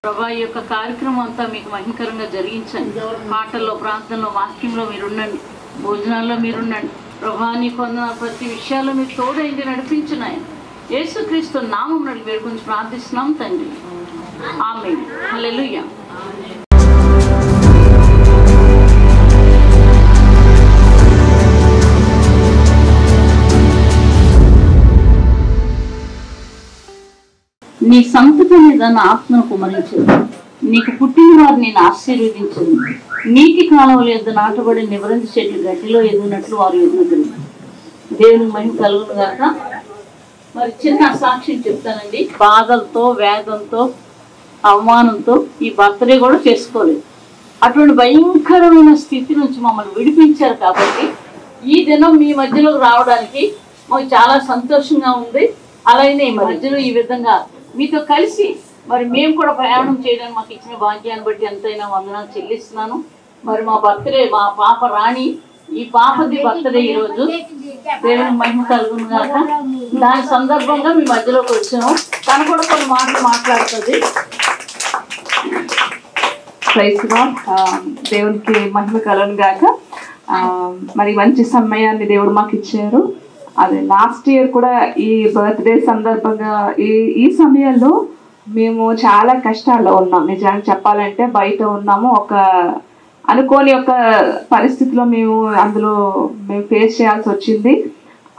ప్రభా ఈ యొక్క కార్యక్రమం అంతా మీకు మహిమకరంగా జరిగించండి. పాటల్లో, ప్రార్థనలో, వాక్యంలో మీరుండండి, భోజనాల్లో మీరుండండి. ప్రభా నీ కొందన ప్రతి విషయాల్లో మీరు తోడైంది నడిపించున్నాయని యేసుక్రీస్తు నామం నడిపి వేడుకొని ప్రార్థిస్తున్నాం తండ్రి. ఆమేన్. హల్లెలూయా. నీ సంతతి మీద నా ఆత్మను కుమరించదు, నీకు పుట్టిన వారిని నేను ఆశీర్వదించదు. నీటి కాలువల యొద్ద నాటబడి నివరించ చెట్లు గడ్డిలో ఎదుగునట్లు వారు ఎదుగుతుంది. దేవునికి మహిమ కలుగును గాక. మరి చిన్న సాక్ష్యం చెప్తానండి. బాధలతో, వేదంతో, అవమానంతో ఈ బర్త్డే కూడా చేసుకోలేదు. అటువంటి భయంకరమైన స్థితి నుంచి మమ్మల్ని విడిపించారు కాబట్టి ఈ దినం మీ మధ్యలోకి రావడానికి మాకు చాలా సంతోషంగా ఉంది. అలాగే ఈ మధ్యలో ఈ విధంగా మీతో కలిసి మరి మేము కూడా ప్రయాణం చేయడానికి మాకు ఇచ్చిన భాగ్యాన్ని బట్టి ఎంతైనా వందనాలు చెల్లిస్తున్నాను. మరి మా బర్త్డే, మా పాప రాణి, ఈ పాపది బర్త్డే ఈరోజు. దేవుని మహిమ కలుగును గాక. దాని సందర్భంగా మీ మధ్యలోకి వచ్చాము. తను కూడా కొన్ని మాటలు మాట్లాడుతుంది. Praise lord. దేవునికి మహిమ కలుగును గాక. మరి మంచి సమయాన్ని దేవుడు మాకు ఇచ్చారు. అదే లాస్ట్ ఇయర్ కూడా ఈ బర్త్డే సందర్భంగా ఈ సమయంలో మేము చాలా కష్టాల్లో ఉన్నాం. నిజానికి చెప్పాలంటే బయట ఉన్నాము. ఒక అనుకోని ఒక పరిస్థితిలో అందులో మేము ఫేస్ చేయాల్సి వచ్చింది.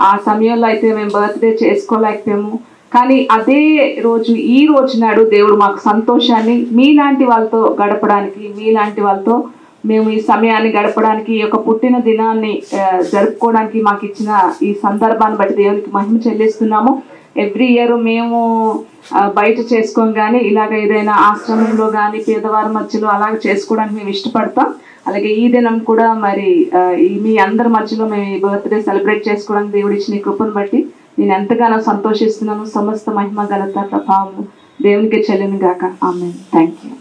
ఆ సమయంలో అయితే మేము బర్త్డే చేసుకోలేకపోయాము. కానీ అదే రోజు, ఈ రోజు నాడు దేవుడు మాకు సంతోషాన్ని మీలాంటి వాళ్ళతో గడపడానికి, మీలాంటి వాళ్ళతో మేము ఈ సమయాన్ని గడపడానికి, ఈ యొక్క పుట్టిన దినాన్ని జరుపుకోవడానికి మాకు ఇచ్చిన ఈ సందర్భాన్ని బట్టి దేవునికి మహిమ చెల్లిస్తున్నాము. ఎవ్రీ ఇయర్ మేము బయట చేసుకోం, కానీ ఇలాగ ఏదైనా ఆశ్రమంలో కానీ పేదవారి మధ్యలో అలాగ చేసుకోవడానికి మేము ఇష్టపడతాం. అలాగే ఈ దినం కూడా మరి మీ అందరి మధ్యలో మేము ఈ బర్త్డే సెలబ్రేట్ చేసుకోవడానికి దేవుడు ఇచ్చిన ఈ కృపను బట్టి నేను ఎంతగానో సంతోషిస్తున్నాను. సమస్త మహిమ ఘనత ప్రభావం దేవునికి చెల్లిను గాక. ఆమేన్. Thank you.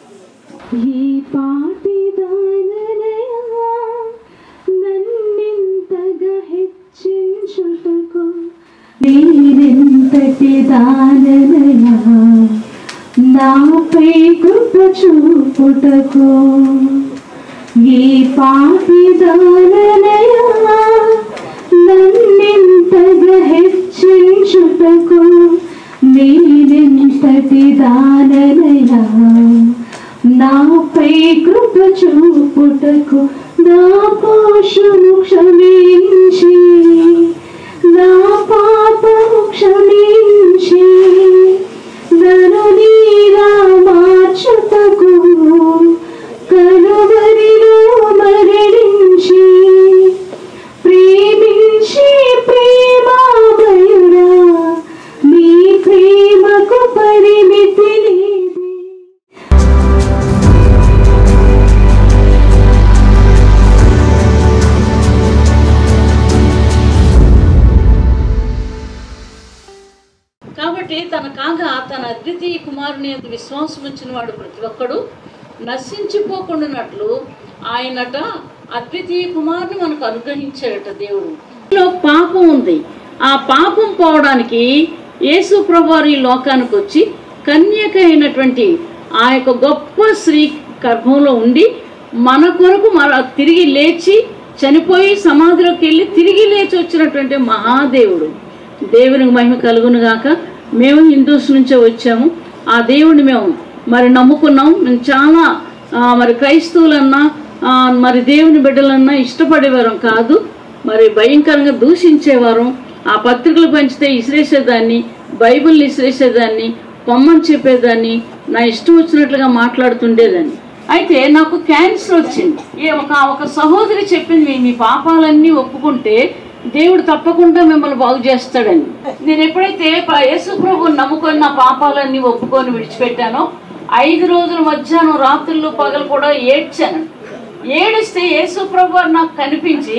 నేనెంతటి దాననయా నాపై కృప చూపుటకు, ఈ పాపి దాననయా నన్నెంతగా హెచ్చించుటకు, నేనెంతటి దాననయా నాపై కృప చూపుటకు, నా దోషము క్షమించి నా పాపము క్షమించి నన్ను నీలా మార్చుటకు కలువరిలో మరణించి ప్రేమించి ప్రేమామయుడా నీ ప్రేమకు పరిమితి లేదే. కాబట్టి తన అద్వితీయ కుమారుని అంత విశ్వాసం ఉంచిన వాడు ప్రతి ఒక్కడు నశించిపోకుండానట్లు ఆయనట అద్వితీయ కుమారుని మనకు అనుగ్రహించాడట దేవుడు. పాపం ఉంది. ఆ పాపం పోవడానికి యేసు ప్రభువారు ఈ లోకానికి వచ్చి కన్యక అయినటువంటి ఆ యొక్క గొప్ప స్త్రీ గర్భంలో ఉండి మన కొరకు తిరిగి లేచి చనిపోయి సమాధిలోకి వెళ్ళి తిరిగి లేచి వచ్చినటువంటి మహాదేవుడు. దేవునికి మహిమ కలుగును గాక. మేము హిందూస్ నుంచే వచ్చాము. ఆ దేవుడిని మేము మరి నమ్ముకున్నాం. మేము చాలా మరి క్రైస్తవులన్నా మరి దేవుని బిడ్డలన్నా ఇష్టపడేవారం కాదు. మరి భయంకరంగా దూషించేవారం. ఆ పత్రికలు పంచితే ఇసిరేసేదాన్ని, బైబిల్ని ఇసిరేసేదాన్ని, పొమ్మని చెప్పేదాన్ని, నా ఇష్టం వచ్చినట్లుగా మాట్లాడుతుండేదాన్ని. అయితే నాకు క్యాన్సర్ వచ్చింది. ఒక సహోదరి చెప్పింది, మీ పాపాలన్నీ ఒప్పుకుంటే దేవుడు తప్పకుండా మిమ్మల్ని బాగు చేస్తాడని. నేను ఎప్పుడైతే యేసు ప్రభువుని నమ్ముకొని నా పాపాలన్నీ ఒప్పుకొని విడిచిపెట్టానో 5 రోజుల మధ్యాహ్నం రాత్రులు పగలు కూడా ఏడ్చాను. ఏడిస్తే యేసు ప్రభువు నాకు కనిపించి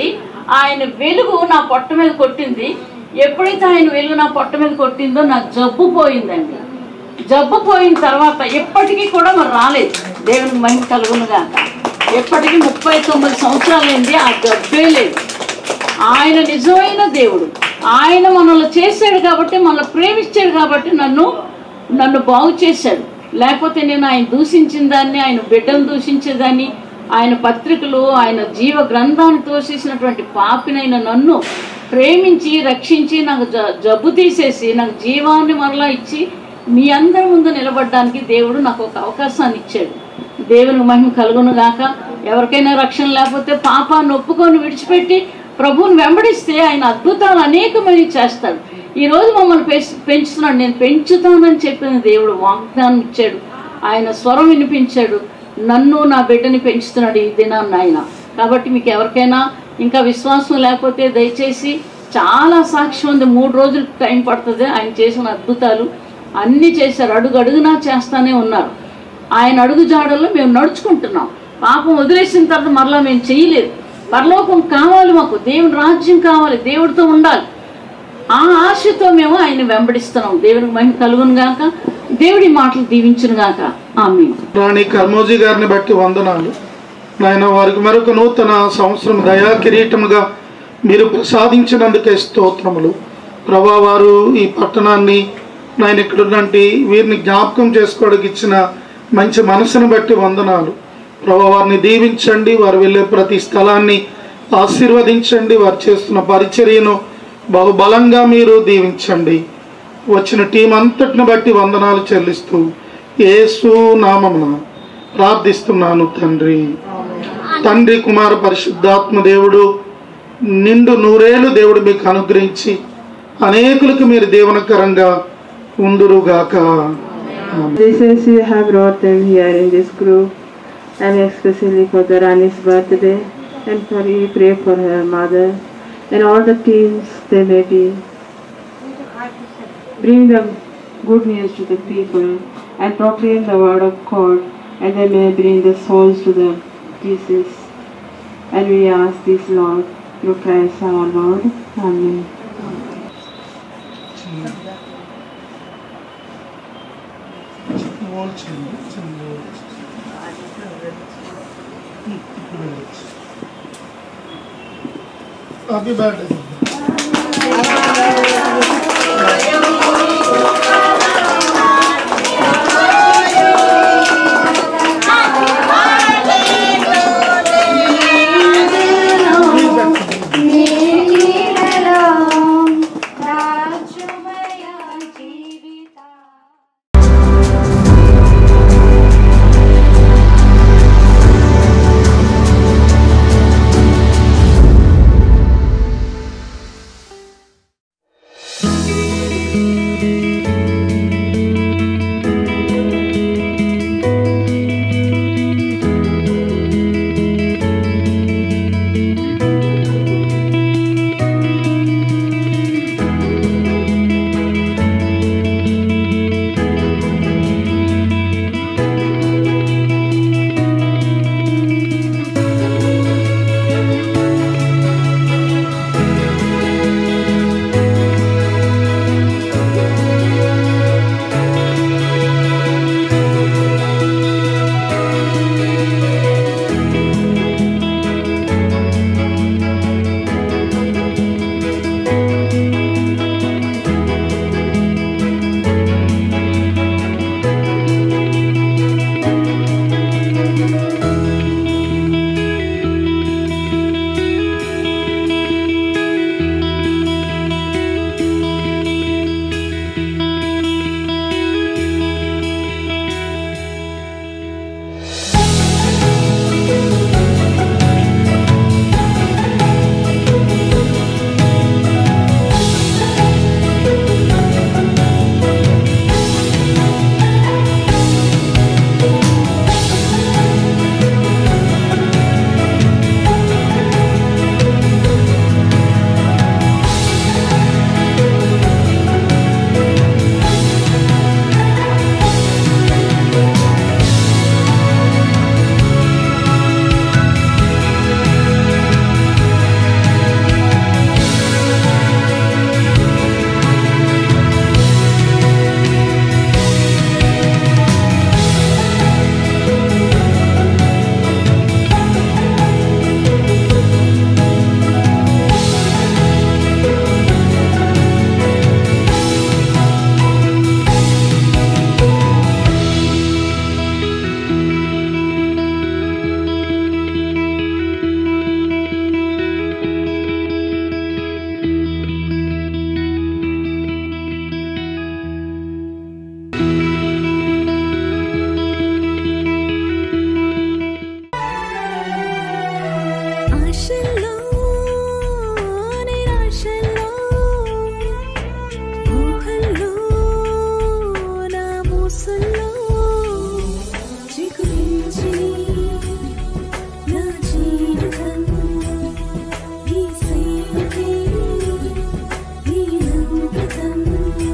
ఆయన వెలుగు నా పొట్ట మీద కొట్టింది. ఎప్పుడైతే ఆయన వెలుగు నా పొట్ట మీద కొట్టిందో నాకు జబ్బు పోయిందండి. జబ్బు పోయిన తర్వాత ఎప్పటికీ కూడా మరి రాలేదు. దేవునికి మహిమ కలుగునుగా. ఎప్పటికీ 39 సంవత్సరాలైంది, ఆ జబ్బే లేదు. ఆయన నిజమైన దేవుడు. ఆయన మనల్ని చేశాడు కాబట్టి, మనల్ని ప్రేమించాడు కాబట్టి నన్ను బాగు చేశాడు. లేకపోతే నేను ఆయన దూషించిన దాన్ని, ఆయన బిడ్డను దూషించేదాన్ని, ఆయన పత్రికలు, ఆయన జీవ గ్రంథాన్ని తోసేసినటువంటి పాపినైన నన్ను ప్రేమించి రక్షించి నాకు జబ్బు తీసేసి నాకు జీవాన్ని మరలా ఇచ్చి మీ అందరి ముందు నిలబడడానికి దేవుడు నాకు ఒక అవకాశాన్ని ఇచ్చాడు. దేవునికి మహిమ కలుగును గాక. ఎవరికైనా రక్షణ లేకపోతే పాపాన్ని ఒప్పుకొని విడిచిపెట్టి ప్రభువుని వెంబడిస్తే ఆయన అద్భుతాలు అనేకమని చేస్తాడు. ఈరోజు మమ్మల్ని పెంచుతున్నాడు. నేను పెంచుతానని చెప్పిన దేవుడు వాగ్దానం ఇచ్చాడు. ఆయన స్వరం వినిపించాడు. నన్ను నా బిడ్డని పెంచుతున్నాడు ఈ దినాన్ని ఆయన. కాబట్టి మీకు ఎవరికైనా ఇంకా విశ్వాసం లేకపోతే దయచేసి, చాలా సాక్ష్యం ఉంది. 3 రోజులు టైం పడుతుంది. ఆయన చేసిన అద్భుతాలు అన్నీ చేశారు. అడుగు అడుగునా చేస్తానే ఉన్నారు. ఆయన అడుగు జాడల్లో మేము నడుచుకుంటున్నాం. పాపం వదిలేసిన తర్వాత మరలా మేము చేయలేదు. పరలోకం కావాలి మాకు, దేవుని రాజ్యం కావాలి, దేవుడితో ఉండాలి. ఆ ఆశతో మేము ఆయన వెంబడిస్తున్నాం. దేవునికి మహిమ కలుగును గాక. దేవుడి మాటలు దీవించును గాక. ఆమేన్. రాణి కర్మోజీ గారిని బట్టి వందనాలు నాయన. వారికి మరొక నూతన సంవత్సరం దయా కిరీటముగా మీరు ప్రసాదించినందుకే స్తోత్రములు ప్రభా. వారు ఈ పట్టణాన్ని నాయన ఇక్కడున్నటువంటి వీరిని జ్ఞాపకం చేసుకోవడానికి ఇచ్చిన మంచి మనసును బట్టి వందనాలు ప్రభా. వారిని దీవించండి. వారు వెళ్ళే ప్రతి స్థలాన్ని ఆశీర్వదించండి. వారు చేస్తున్న పరిచర్యను బహుబలంగా మీరు దీవించండి. వచ్చిన టీం అంతటిని బట్టి వందనాలు చెల్లిస్తూ యేసు నామమున ప్రార్థిస్తున్నాను తండ్రి. తండ్రి, కుమార, పరిశుద్ధాత్మ దేవుడు నిండు నూరేళ్ళు దేవుడు మీకు అనుగ్రహించి అనేకులకు మీరు దీవనకరంగా ఉందురుగాక. Jesus, you have brought them here in this group, and especially for the Rani's birthday, and for you pray for her mother and all the teams they may be. Bring them good news to the people and proclaim the word of God, and they may bring the souls to the Jesus. And we ask this, Lord, through Christ our Lord. Amen. Happy birthday. జీవితం